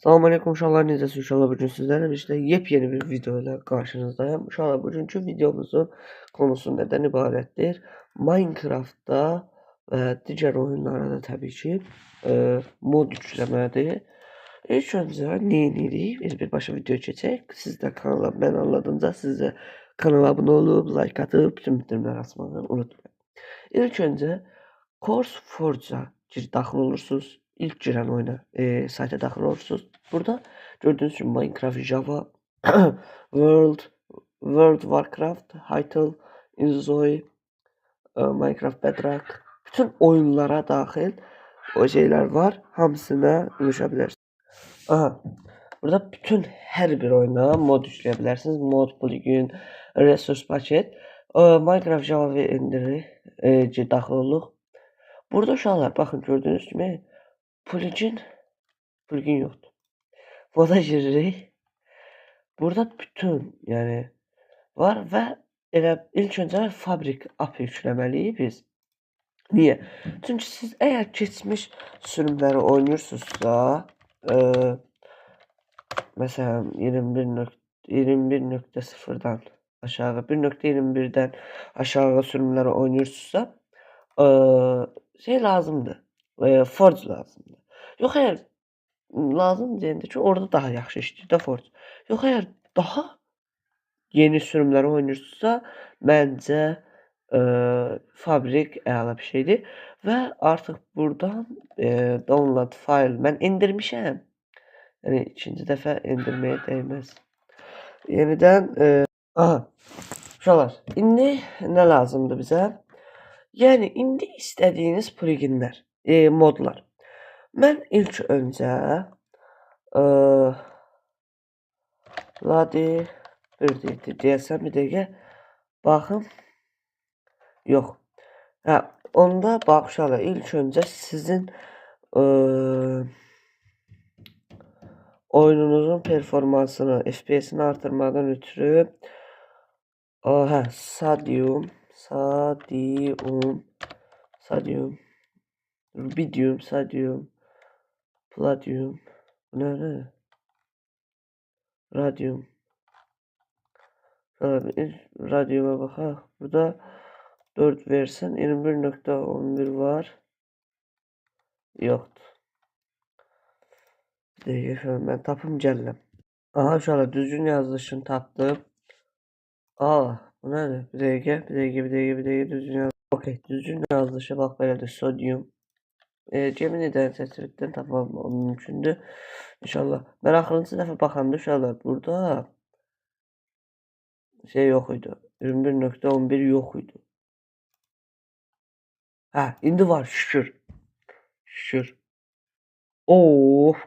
Selamünaleyküm uşaqlar, necəsiniz uşaqlar? Bugün sizlərlə birlikdə yepyeni bir video ilə qarşınızdayım. Uşaqlar, bugünkü videomuzun konusu nədən ibarətdir? Minecraftda və digər oyunlarda təbii ki, mod yükləmədir. İlk öncə nə edirik? Biz birbaşa videoya keçək. Siz də kanala mən anladımca siz də kanala abunə olub, like atıb, bütün bildirimləri açmağı unutmayın. İlk öncə CourseForge'a daxil olursunuz. İlk girən oyuna sayta daxil olursunuz. Burada gördüğünüz gibi Minecraft, Java, World Warcraft, Hytale, Inzoi, Minecraft Bedrock, bütün oyunlara daxil o şeyler var. Hamısına ulaşabilirsiniz. Aha. Burada bütün hər bir oyuna mod yükləyə bilərsiniz. Mod, plugin, resource paket. Minecraft Java indiririk, daxil oluruq. Burada uşaqlar baxın gördüyünüz kimi plugin yoxdur. Moda giririk. Burada bütün yani var və elə ilk öncə fabrik API yükləməliyik biz. Niyə? Çünki siz əgər keçmiş sürümləri oynayırsınızsa, məsələn 21.0-dan aşağı, 1.21-dən aşağı sürümləri oynayırsınızsa, şey lazımdır. Forge lazımdır. Yox əgər lazım deyəndə ki, orada daha yaxşı işləyir də Forge. Yox əgər daha yeni sürümləri oynayırsınızsa, məncə fabrik əla bir şeydir və artıq buradan download file mən indirmişəm. Yəni ikinci dəfə indirməyə dəyməz. Yenidən aha. Uşaqlar, indi nə lazımdır bizə? Yəni indi istədiyiniz pluginlər, modlar. Mən ilk öncə Ladi deyəsəm bir dəqiqə baxım. Yox. Hə, onda bax uşaqlar, ilk öncə sizin oyununuzun performansını, FPS-ini artırmadan ötürü Sodium, Rubidium, Sodium, Palladium, ne? Radium. Radium'a bakaq. Burada 4 versin. 21.11 var. Yoxdur. Deyək, mən tapım gəlirəm. Aha, uşaqlar, düzgün yazılışını tapdım. Bu nədir? Bir dəqiqə, düzgün yazılış. Okay, düzgün yazılışı bax belədir. Sodium. Gemini'dən sertifikatdan tapmam mümkündür. İnşallah. Mən axırıncı dəfə baxanda uşaqlar, burada şey yox idi. 21.11 yox idi. Hə, indi var, şükür. Şükür.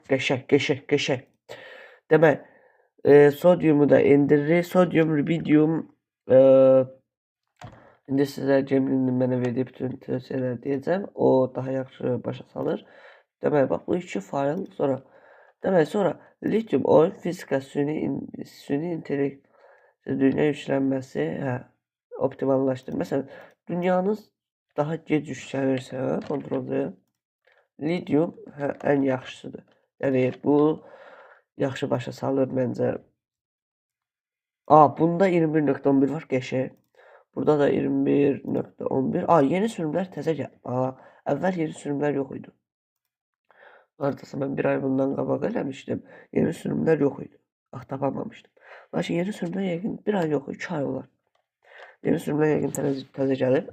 Qəşəng. Demək, sodiumu da indiririk. Sodium, rubidium, indi sizə Gemini'nin mənə verdiyi bütün tövsiyələr deyəcəm. O daha yaxşı başa salır. Demək, bax bu iki fayl sonra. Demək, sonra litium oyun fizika, süni intellekt, dünya yüklənməsi, optimallaşdır. Məsələn, dünyanız daha gec yüklənirsə, kontrolda litium ən yaxşısıdır. Yəni bu yaxşı başa salır məncə. Bunda 21.11 var, qəşəng. Burada da 21.11. Yeni sürümlər təzə gəlir. Əvvəl yeni sürümlər yox idi. Haradasa mən bir ay bundan qabaq eləmişdim. Yeni sürümlər yox idi. Tapamamışdım. Lakin yeni sürümlər yəqin bir ay yox, 2 ay olar. Yeni sürümlər yəqin təzə gəlir.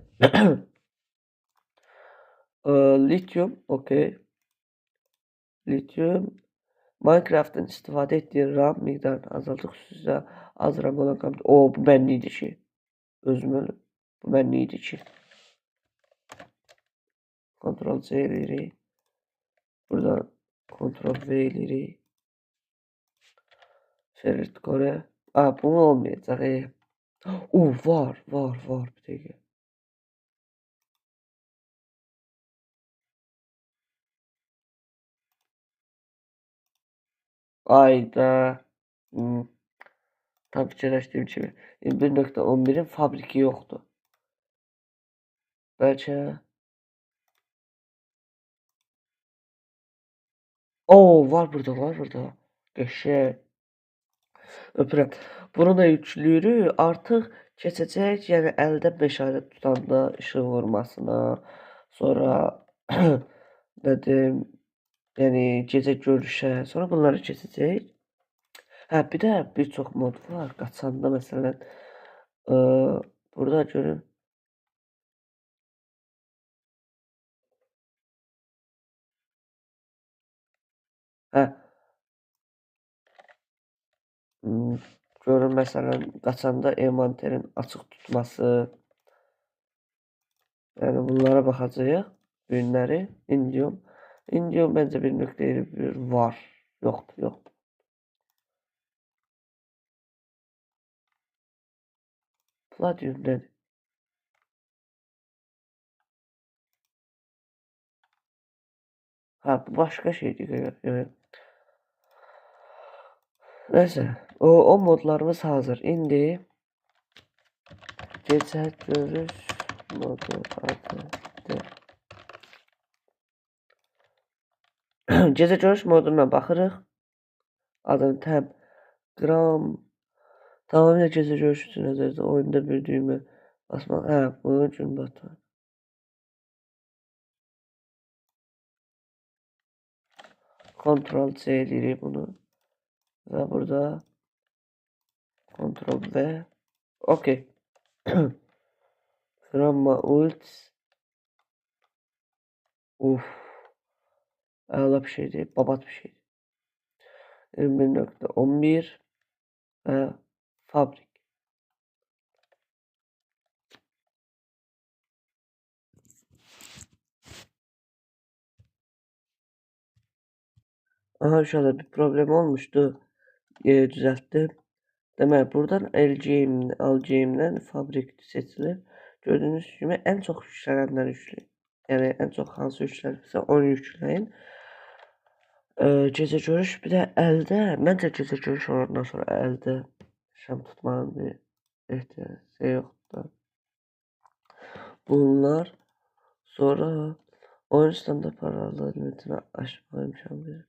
Litium, okey. Litium. Minecraft'ın istifadə etdiyi RAM miqdarını azaldıq. Xüsusilə az RAM olan kompüter. Bu mənli idi ki. Özüm ölüm. Bu mənli idi ki. Ctrl C eləyirik. Burada Ctrl V eləyirik. Ferit Kore. Bu olmayacaq. Var. Bir dəqiqə. Ayda. Tam fikirləşdiyim kimi. 1.11'in fabriki yoxdur. Bəlkə Oo, var burada, var burada. Qəşəng. Öpürəm. Bunu da yüklüyürük. Artıq keçəcək, yəni əldə meşale tutanda işıq vurmasına, sonra nə deyim, yəni gecə görüşə, sonra bunları keçəcək. Hə, bir də bir çox mod var. Qaçanda məsələn, burada görün. Hə, ımm, görün məsələn, qaçanda envanterin açıq tutması, yəni bunlara baxacağıq. Ürünləri, indium. İndium məncə 1.21 var. Yoxdur, yoxdur. Palladium nədir? Ha, bu başqa şeydir. Nəysə, o modlarımız hazır. İndi gecə görüş modu adı. Gecə görüş moduna baxırıq. Adını təb, qram, tamamilə gecə görüş üçün nəzərdə oyunda bir düymə basmaq. Hə, bunun üçün batır. Ctrl C edirik bunu. Və burada Ctrl V. Okey. Gramma ult. Uf. Əla bir şeydir. Babat bir şeydir. 21.11 və fabrik. Aha, uşaqlar bir problem olmuşdu. Düzəltdim. Deməli, buradan LGM-dən fabrik seçilir. Gördüyünüz kimi ən çox yüklənənləri yükləyin. Yəni ən çox hansı yüklənirsə onu yükləyin. Gecə görüş bir də əldə. Məncə gecə görüş olandan sonra əldə şam tutmanın bir ehtiyacı yoxdur. Bunlar sonra oyun standart paralı limitini aşmağı imkan verir.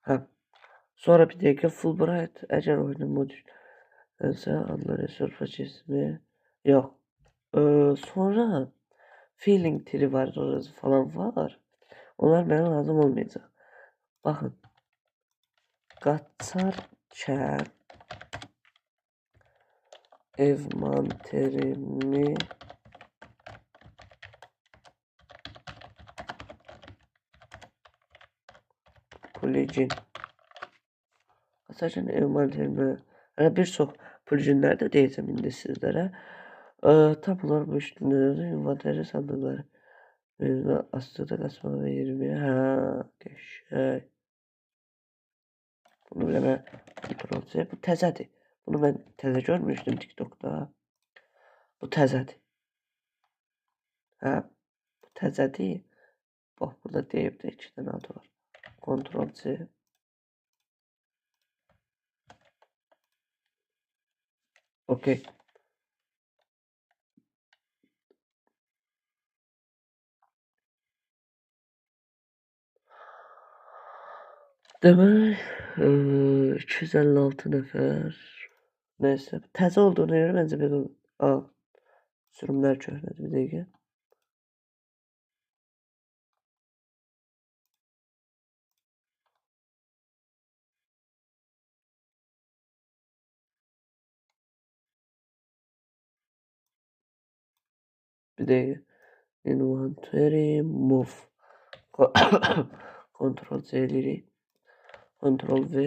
Hə. Sonra bir dəqiqə Fulbright əgər oyunun modülsə adlı resurs cismi yox. Sonra feeling tree var orası falan var. Onlar mənə lazım olmayacaq. Baxın. Qaçarkən envanterimi plugin. Qaçarkən envanterimi bir çox pluginlər də deyəcəm indi sizlərə. Tam bunlar bu üstündə envanteri sandıqları. Astıqda qaçmağı və 20. Hə, qəşəng. Bunu belə mən Ctrl-C. Bu təzədir. Bunu mən təzə görmüşdüm TikTokda. Bu təzədir. Hə, bu təzədir. Bax, burada deyib də 2 dənə adı var. Ctrl-C. Okey. Demək, 256 nəfər. Nəysə, təzə olduğuna görə məncə belə sürümlər köhnədir. Bir dəqiqə. Bir dəqiqə. Inventory move. Ctrl-C edirik. Ctrl-V.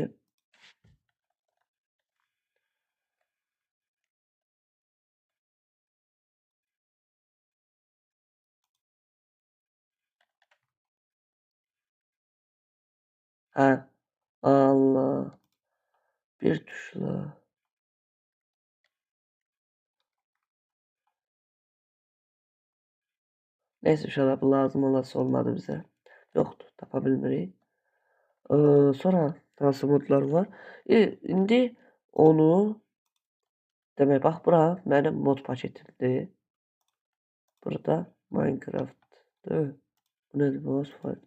Hə, Allah. Bir tuşla. Nəysə uşaqlar, bu lazım olası olmadı bizə. Yoxdur, tapa bilmirik. Sonra hansı modlar var? İndi onu demək, bax bura mənim mod paketimdir. Burada Minecraftdır. Bu nədir bu? Asfalt.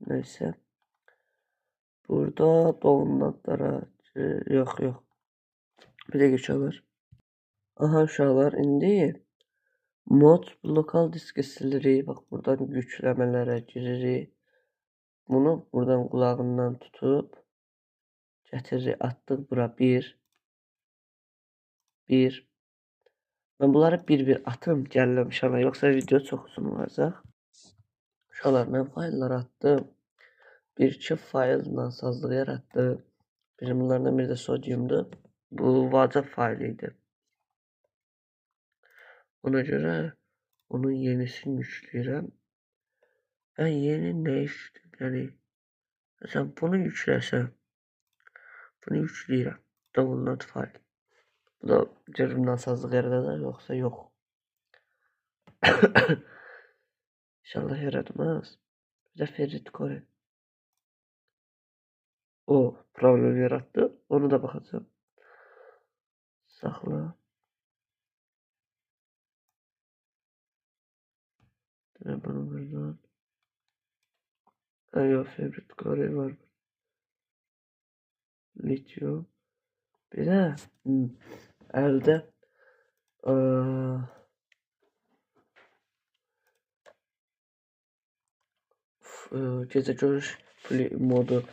Neyse. Burada downloadlara yok yok. Bir de geçiyorlar. Aha uşaqlar indi mod lokal disk silirik. Bak buradan yükləmələrə giririk. Bunu buradan qulağından tutup getiririk, atdıq bura 1. Ben bunları bir atım gəlirəm uşaqlar, yoxsa video çox uzun olacaq. Uşaqlar mən fayllar attım. Bir-iki faylla sazlıq yaratdım. Bunlardan biri de sodiumdur. Bu vacib faylı idi. Ona göre onun yenisini yükləyirəm. Ben yeni ne işledim? Yani mesela bunu yükləsəm, bunu yükləyirəm. Download file. Bu da cebimden sazlıq yaradacaq, yoksa yok. İnşallah yaratmaz. Bir de Ferit Kore. O problem yarattı. Onu da bakacağım. Sakla. Ben bunu buradan. Yok Ferit Kore var. Lityum. Bir de elde gece görüş modu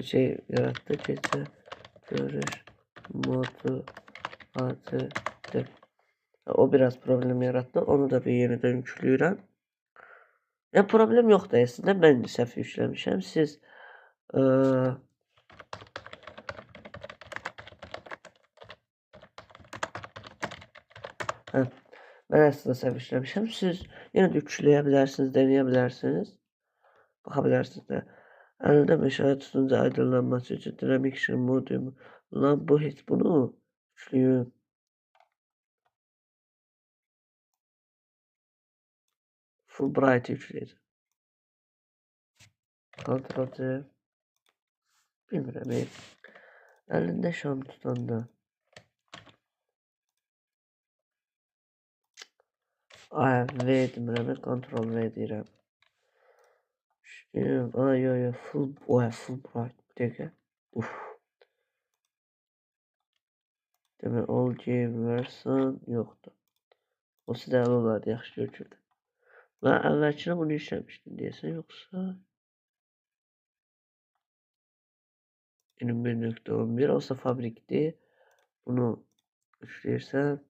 şey yarattı. Gece görüş modu adı. O biraz problem yarattı. Onu da bir yeniden yükləyirəm. Ya problem yoxdur əslində. Mən səhv yükləmişəm. Siz mən əslində səhv yükləmişəm. Siz yenə də yükləyə bilərsiniz, deneyə bilərsiniz. Baxa bilərsiniz də. Əldə meşaya tutunca aydınlanması üçün Dynamic Modium. Lan bu heç bunu yükləyim. Fulbright yükləyir. Ctrl-C. Bilmirəm. Əlində şam tutanda. Ay, V demirəm. Ctrl-V deyirəm. Ay, Fulbright. Bir dəqiqə. Uf. Demək, all game version yoxdur. O sizə olardı, yaxşı görürdü. Ben əvvəlkinə bunu işləmişdim deyəsən, yoxsa 21.11 olsa fabrikdir. Bunu yükləyirsən.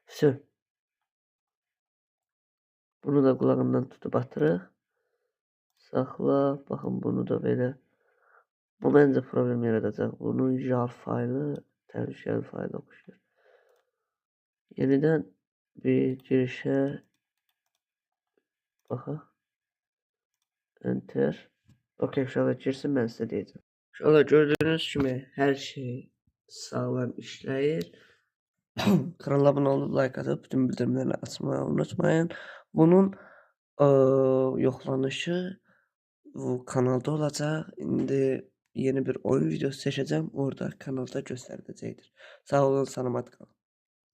Все. Bunu da qulağından tutup atırıq. Saxla. Baxın bunu da belə. Bu məncə problem yaradacaq. Bunun jar faylı təhlükəli fayla oxşayır. Yenidən bir girişə baxaq. Enter. Okey, uşaqlar girsin, mən sizə deyəcəm. Uşaqlar gördüyünüz kimi hər şey sağlam işləyir. Kanala abone olup like atıp bütün bildirimleri açmayı unutmayın. Bunun yoxlanışı bu kanalda olacaq. İndi yeni bir oyun videosu seçeceğim. Orada kanalda göstəriləcəkdir. Sağ olun, salamat qalın.